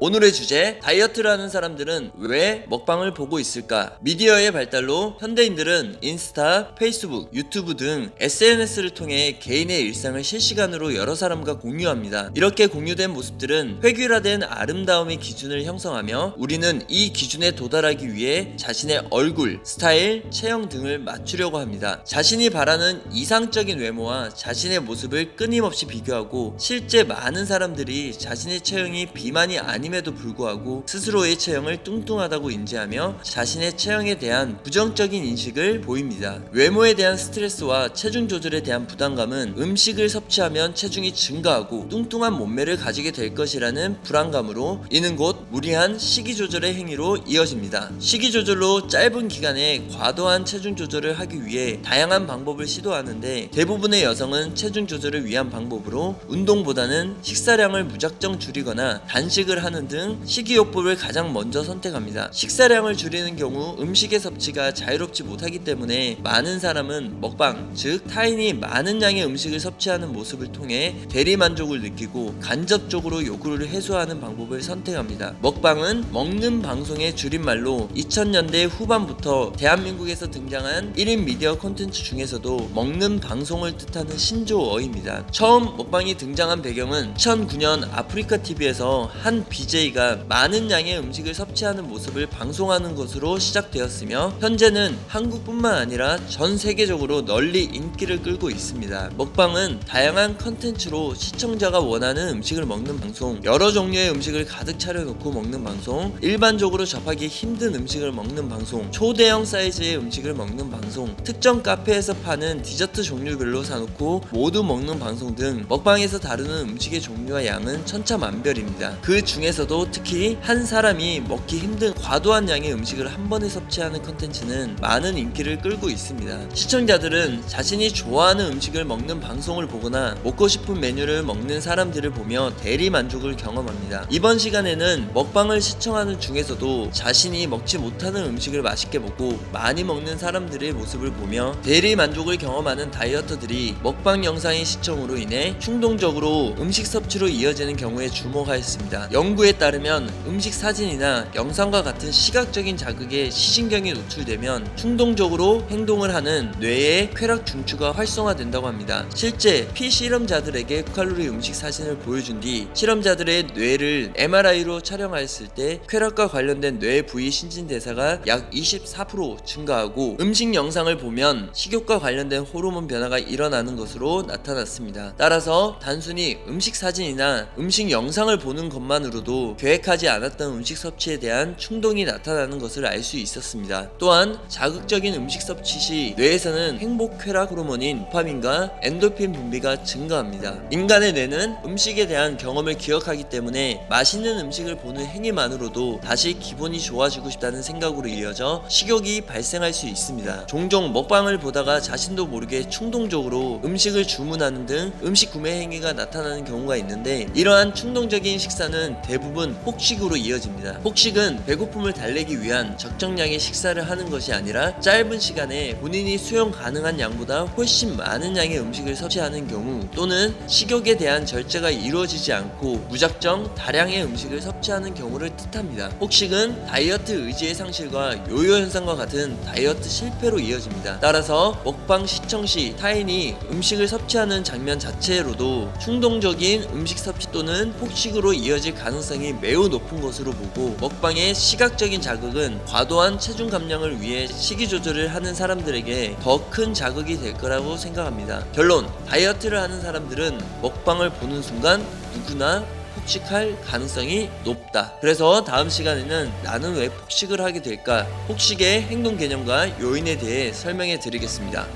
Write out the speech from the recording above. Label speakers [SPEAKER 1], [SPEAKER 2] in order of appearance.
[SPEAKER 1] 오늘의 주제, 다이어트를 하는 사람들은 왜 먹방을 보고 있을까? 미디어의 발달로 현대인들은 인스타, 페이스북, 유튜브 등 SNS를 통해 개인의 일상을 실시간으로 여러 사람과 공유합니다. 이렇게 공유된 모습들은 획일화된 아름다움의 기준을 형성하며 우리는 이 기준에 도달하기 위해 자신의 얼굴, 스타일, 체형 등을 맞추려고 합니다. 자신이 바라는 이상적인 외모와 자신의 모습을 끊임없이 비교하고 실제 많은 사람들이 자신의 체형이 비만이 아님에도 불구하고 스스로의 체형을 뚱뚱하다고 인지하며 자신의 체형에 대한 부정적인 인식을 보입니다. 외모에 대한 스트레스와 체중 조절에 대한 부담감은 음식을 섭취하면 체중이 증가하고 뚱뚱한 몸매를 가지게 될 것이라는 불안감으로 이는 곧 무리한 식이 조절의 행위로 이어집니다. 식이 조절로 짧은 기간에 과도한 체중 조절을 하기 위해 다양한 방법을 시도하는데 대부분의 여성은 체중 조절을 위한 방법으로 운동보다는 식사량을 무작정 줄이거나 단식을 하는 등 식이요법을 가장 먼저 선택합니다. 식사량을 줄이는 경우 음식의 섭취가 자유롭지 못하기 때문에 많은 사람은 먹방, 즉 타인이 많은 양의 음식을 섭취하는 모습을 통해 대리만족을 느끼고 간접적으로 요구를 해소하는 방법을 선택합니다. 먹방은 먹는 방송의 줄임말로 2000년대 후반부터 대한민국에서 등장한 1인 미디어 콘텐츠 중에서도 먹는 방송을 뜻하는 신조어입니다. 처음 먹방이 등장한 배경은 2009년 아프리카 TV에서 한 BJ가 많은 양의 음식을 섭취하는 모습을 방송하는 것으로 시작되었으며 현재는 한국뿐만 아니라 전 세계적으로 널리 인기를 끌고 있습니다. 먹방은 다양한 컨텐츠로 시청자가 원하는 음식을 먹는 방송, 여러 종류의 음식을 가득 차려놓고 먹는 방송, 일반적으로 접하기 힘든 음식을 먹는 방송, 초대형 사이즈의 음식을 먹는 방송, 특정 카페에서 파는 디저트 종류별로 사놓고 모두 먹는 방송 등 먹방에서 다루는 음식의 종류와 양은 천차만별입니다. 그 중에서도 특히 한 사람이 먹기 힘든 과도한 양의 음식을 한 번에 섭취하는 컨텐츠는 많은 인기를 끌고 있습니다. 시청자들은 자신이 좋아하는 음식을 먹는 방송을 보거나 먹고 싶은 메뉴를 먹는 사람들을 보며 대리 만족을 경험합니다. 이번 시간에는 먹방을 시청하는 중에서도 자신이 먹지 못하는 음식을 맛있게 먹고 많이 먹는 사람들의 모습을 보며 대리 만족을 경험하는 다이어터들이 먹방 영상의 시청으로 인해 충동적으로 음식 섭취로 이어지는 경우에 주목하였습니다. 연구에 따르면 음식 사진이나 영상과 같은 시각적인 자극에 시신경이 노출되면 충동적으로 행동을 하는 뇌의 쾌락 중추가 활성화된다고 합니다. 실제 피실험자들에게 칼로리 음식 사진을 보여준 뒤 실험자들의 뇌를 MRI로 촬영하였을 때 쾌락과 관련된 뇌 부위 신진대사가 약 24% 증가하고 음식 영상을 보면 식욕과 관련된 호르몬 변화가 일어나는 것으로 나타났습니다. 따라서 단순히 음식 사진이나 음식 영상을 보는 것만으로도 계획하지 않았던 음식 섭취에 대한 충동이 나타나는 것을 알 수 있었습니다. 또한 자극적인 음식 섭취 시 뇌에서는 행복 쾌락 호르몬인 도파민과 엔도핀 분비가 증가합니다. 인간의 뇌는 음식에 대한 경험을 기억하기 때문에 맛있는 음식을 보는 행위만으로도 다시 기분이 좋아지고 싶다는 생각으로 이어져 식욕이 발생할 수 있습니다. 종종 먹방을 보다가 자신도 모르게 충동적으로 음식을 주문하는 등 음식 구매 행위가 나타나는 경우가 있는데 이러한 충동적인 식사는 대부분 폭식으로 이어집니다. 폭식은 배고픔을 달래기 위한 적정량의 식사를 하는 것이 아니라 짧은 시간에 본인이 수용 가능한 양보다 훨씬 많은 양의 음식을 섭취하는 경우 또는 식욕에 대한 절제가 이루어지지 않고 무작정 다량의 음식을 섭취하는 경우를 뜻합니다. 폭식은 다이어트 의지의 상실과 요요 현상과 같은 다이어트 실패로 이어집니다. 따라서 먹방 시청 시 타인이 음식을 섭취하는 장면 자체로도 충동적인 음식 섭취 또는 폭식으로 이어질 가능성이 매우 높은 것으로 보고 먹방의 시각적인 자극은 과도한 체중 감량을 위해 식이 조절을 하는 사람들에게 더 큰 자극이 될 거라고 생각합니다. 결론, 다이어트를 하는 사람들은 먹방을 보는 순간 누구나 폭식할 가능성이 높다. 그래서 다음 시간에는 나는 왜 폭식을 하게 될까? 폭식의 행동 개념과 요인에 대해 설명해 드리겠습니다.